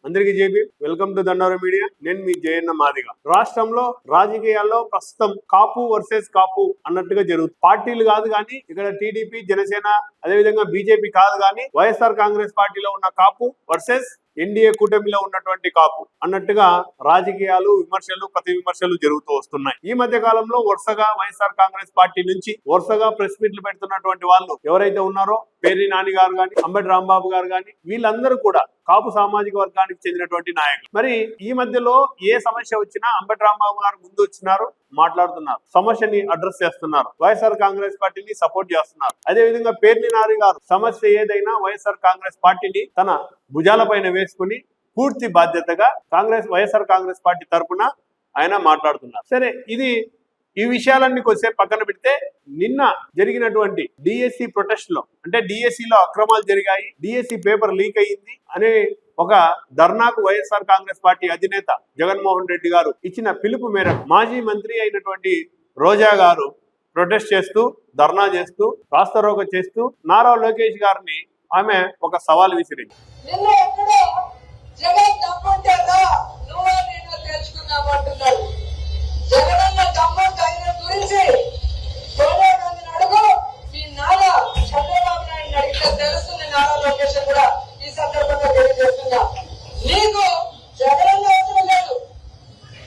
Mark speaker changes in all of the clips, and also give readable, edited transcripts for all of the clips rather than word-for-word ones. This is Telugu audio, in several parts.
Speaker 1: అందరికీ జేబీ, వెల్కమ్ టు దండోరా మీడియా. నేను మీ జయన్న మాదిగా. రాష్ట్రంలో రాజకీయాల్లో ప్రస్తుతం కాపు వర్సెస్ కాపు అన్నట్టుగా జరుగుతుంది. పార్టీలు కాదు కానీ ఇక్కడ టీడీపీ, జనసేన, అదేవిధంగా బీజేపీ కాదు కానీ వైఎస్ఆర్ కాంగ్రెస్ పార్టీలో ఉన్న కాపు వర్సెస్ ఎన్డీఏ కూటమిలో ఉన్నటువంటి కాపు అన్నట్టుగా రాజకీయాలు, విమర్శలు, ప్రతి విమర్శలు జరుగుతూ వస్తున్నాయి. ఈ మధ్య కాలంలో వరుసగా వైఎస్ఆర్ కాంగ్రెస్ పార్టీ నుంచి వరుసగా ప్రెస్ మీట్లు పెడుతున్నటువంటి వాళ్ళు ఎవరైతే ఉన్నారో పేర్ని నాని గారు కానీ, అంబటి రాంబాబు గారు కానీ, వీళ్ళందరూ కూడా కాపు సామాజిక వర్గానికి చెందినటువంటి నాయకులు. మరి ఈ మధ్యలో ఏ సమస్య వచ్చినా అంబటి రాంబాబు గారు ముందు వచ్చినారు, మాట్లాడుతున్నారు, సమస్యని అడ్రస్ చేస్తున్నారు, వైఎస్ఆర్ కాంగ్రెస్ పార్టీని సపోర్ట్ చేస్తున్నారు. అదే విధంగా పేర్ని నాని గారు సమస్య ఏదైనా వైఎస్ఆర్ కాంగ్రెస్ పార్టీని తన భుజాల పైన వేసుకుని పూర్తి బాధ్యతగా వైఎస్ఆర్ కాంగ్రెస్ పార్టీ తరఫున ఆయన మాట్లాడుతున్నారు. సరే, ఈ విషయాలన్నీ కొద్దిసేపు పక్కన పెడితే నిన్న జరిగినటువంటి డిఎస్సి ప్రొటెస్ట్ లో, అంటే డిఎస్సిలో అక్రమాలు జరిగాయి, డిఎస్సి పేపర్ లీక్ అయ్యింది అనే ఒక ధర్నాకు వైఎస్ఆర్ కాంగ్రెస్ పార్టీ అధినేత జగన్మోహన్ రెడ్డి గారు ఇచ్చిన పిలుపు మేరకు మాజీ మంత్రి అయినటువంటి రోజా గారు ప్రొటెస్ట్ చేస్తూ, ధర్నా చేస్తూ, రాస్తారోకో చేస్తూ నారా లోకేష్ గారిని ఆమె ఒక సవాల్ విసిరింది.
Speaker 2: తెలుస్తుంది నారా లోకేష్ కూడా ఈ సందర్భంగా తెలియజేస్తున్నా, నీకు జగన్ అవసరం లేదు.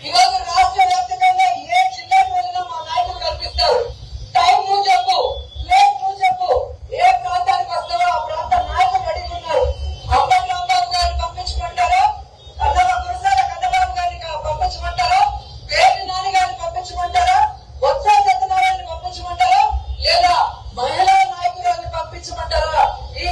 Speaker 2: ఈరోజు రాష్ట్ర వ్యాప్తంగా ఏ జిల్లాకు వెళ్ళినా మా నాయకులు కనిపిస్తారు. టైం నువ్వు చెప్పు, ప్లేస్ నువ్వు చెప్పు, ఏ ప్రాంతానికి వస్తావో ఆ ప్రాంత నాయకులు అడిగి ఉన్నారు. అంబటి రాంబాబు గారిని పంపించమంటారా, కన్నబాబు గారిని పంపించమంటారా, పేర్ని నాని గారిని పంపించమంటారా, బొత్స సత్యనారాయణ పంపించమంటారా, లేదా మహిళా నాయకులను పంపించమంటారా? ఈ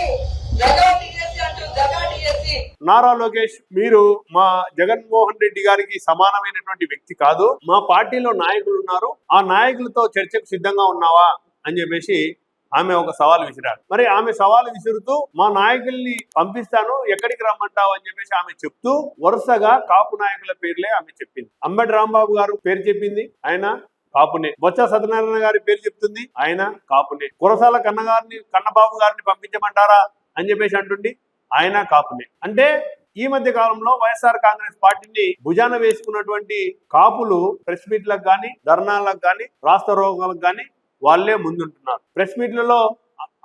Speaker 1: నారా లోకేష్, మీరు మా జగన్మోహన్ రెడ్డి గారికి సమానమైనటువంటి వ్యక్తి కాదు, మా పార్టీలో నాయకులు ఉన్నారు, ఆ నాయకులతో చర్చకు సిద్ధంగా ఉన్నావా అని చెప్పేసి ఆమె ఒక సవాల్ విసిరారు. మరి ఆమె సవాల్ విసురుతూ మా నాయకుల్ని పంపిస్తాను, ఎక్కడికి రమ్మంటావు అని చెప్పేసి ఆమె చెప్తూ వరుసగా కాపు నాయకుల పేర్లే ఆమె చెప్పింది. అంబటి రాంబాబు గారు పేరు చెప్పింది, ఆయన కాపునే. బొత్స సత్యనారాయణ గారి పేరు చెప్తుంది, ఆయన కాపునే. కురసాల కన్నబాబు గారిని పంపించమంటారా అని చెప్పేసి అంటుండి, ఆయన కాపునే. అంటే ఈ మధ్య కాలంలో వైఎస్ఆర్ కాంగ్రెస్ పార్టీని భుజాన వేసుకున్నటువంటి కాపులు ప్రెస్ మీట్లకు కానీ, ధర్నాలకు కానీ, రాస్తారోకోలకు కానీ వాళ్ళే ముందుంటున్నారు. ప్రెస్ మీట్లలో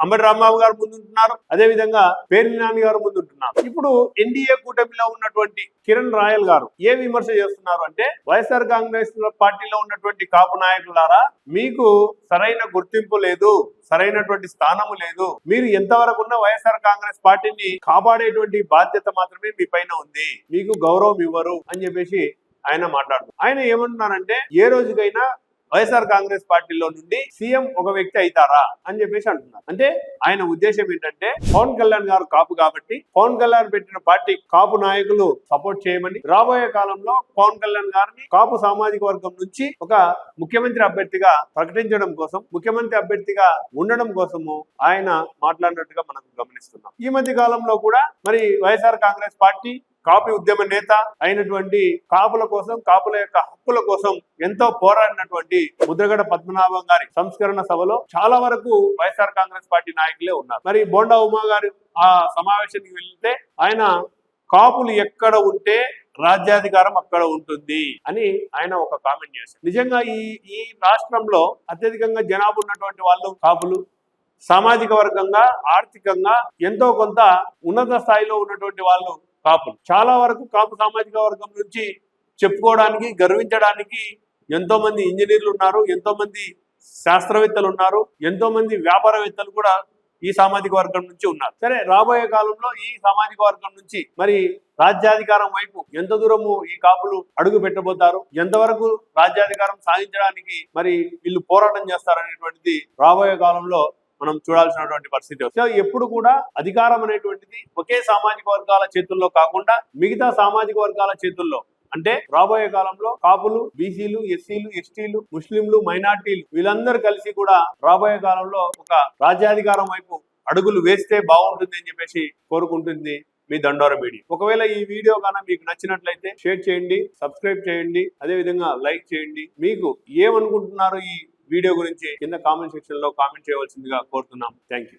Speaker 1: అంబటి రాంబాబు గారు ముందుంటున్నారు, అదే విధంగా పేర్ని నాని గారు ముందుంటున్నారు. ఇప్పుడు ఎన్డీఏ కూటమిలో ఉన్నటువంటి కిరణ్ రాయల్ గారు ఏ విమర్శ చేస్తున్నారు అంటే, వైఎస్ఆర్ కాంగ్రెస్ పార్టీలో ఉన్నటువంటి కాపు నాయకులారా, మీకు సరైన గుర్తింపు లేదు, సరైనటువంటి స్థానము లేదు, మీరు ఎంతవరకు ఉన్న వైఎస్ఆర్ కాంగ్రెస్ పార్టీని కాపాడేటువంటి బాధ్యత మాత్రమే మీ పైన ఉంది, మీకు గౌరవం ఇవ్వరు అని చెప్పేసి ఆయన మాట్లాడుతున్నారు. ఆయన ఏమంటున్నారంటే, ఏ రోజుకైనా వైఎస్ఆర్ కాంగ్రెస్ పార్టీలో నుండి సీఎం ఒక వ్యక్తి అవుతారా అని చెప్పేసి అంటున్నారు. అంటే ఆయన ఉద్దేశం ఏంటంటే, పవన్ కళ్యాణ్ గారు కాపు కాబట్టి పవన్ కళ్యాణ్ పెట్టిన పార్టీ కాపు నాయకులు సపోర్ట్ చేయమని, రాబోయే కాలంలో పవన్ కళ్యాణ్ గారిని కాపు సామాజిక వర్గం నుంచి ఒక ముఖ్యమంత్రి అభ్యర్థిగా ప్రకటించడం కోసం, ముఖ్యమంత్రి అభ్యర్థిగా ఉండడం కోసము ఆయన మాట్లాడినట్టుగా మనం గమనిస్తున్నాం. ఈ మధ్య కాలంలో కూడా మరి వైఎస్ఆర్ కాంగ్రెస్ పార్టీ కాపు ఉద్యమ నేత అయినటువంటి కాపుల కోసం, కాపుల యొక్క హక్కుల కోసం ఎంతో పోరాడినటువంటి ముద్రగడ పద్మనాభం గారి సంస్కరణ సభలో చాలా వరకు వైఎస్ఆర్ కాంగ్రెస్ పార్టీ నాయకులే ఉన్నారు. మరి బోండా ఉమా గారు ఆ సమావేశానికి వెళ్తే ఆయన కాపులు ఎక్కడ ఉంటే రాజ్యాధికారం అక్కడ ఉంటుంది అని ఆయన ఒక కామెంట్ చేశారు. నిజంగా ఈ రాష్ట్రంలో అత్యధికంగా జనాభా ఉన్నటువంటి వాళ్ళు కాపులు, సామాజిక వర్గంగా, ఆర్థికంగా ఎంతో కొంత ఉన్నత స్థాయిలో ఉన్నటువంటి వాళ్ళు కాపులు. చాలా వరకు కాపు సామాజిక వర్గం నుంచి చెప్పుకోవడానికి, గర్వించడానికి ఎంతో మంది ఇంజనీర్లు ఉన్నారు, ఎంతో మంది శాస్త్రవేత్తలు ఉన్నారు, ఎంతో మంది వ్యాపారవేత్తలు కూడా ఈ సామాజిక వర్గం నుంచి ఉన్నారు. సరే, రాబోయే కాలంలో ఈ సామాజిక వర్గం నుంచి మరి రాజ్యాధికారం వైపు ఎంత దూరము ఈ కాపులు అడుగు పెట్టబోతారు, ఎంతవరకు రాజ్యాధికారం సాధించడానికి మరి వీళ్ళు పోరాటం చేస్తారనేటువంటిది రాబోయే కాలంలో మనం చూడాల్సినటువంటి పరిస్థితి. సో ఎప్పుడు కూడా అధికారం అనేటువంటిది ఒకే సామాజిక వర్గాల చేతుల్లో కాకుండా మిగతా సామాజిక వర్గాల చేతుల్లో, అంటే రాబోయే కాలంలో కాపులు, బీసీలు, ఎస్సీలు, ఎస్టీలు, ముస్లింలు, మైనార్టీలు వీళ్ళందరూ కలిసి కూడా రాబోయే కాలంలో ఒక రాజ్యాధికారం వైపు అడుగులు వేస్తే బాగుంటుంది అని చెప్పేసి కోరుకుంటుంది మీ దండోరా మీడియా. ఒకవేళ ఈ వీడియో కన్నా మీకు నచ్చినట్లయితే షేర్ చేయండి, సబ్స్క్రైబ్ చేయండి, అదే విధంగా లైక్ చేయండి. మీకు ఏమనుకుంటున్నారో ఈ వీడియో గురించి కింద కామెంట్ సెక్షన్ లో కామెంట్ చేయవలసిందిగా కోరుతున్నాం. Thank you.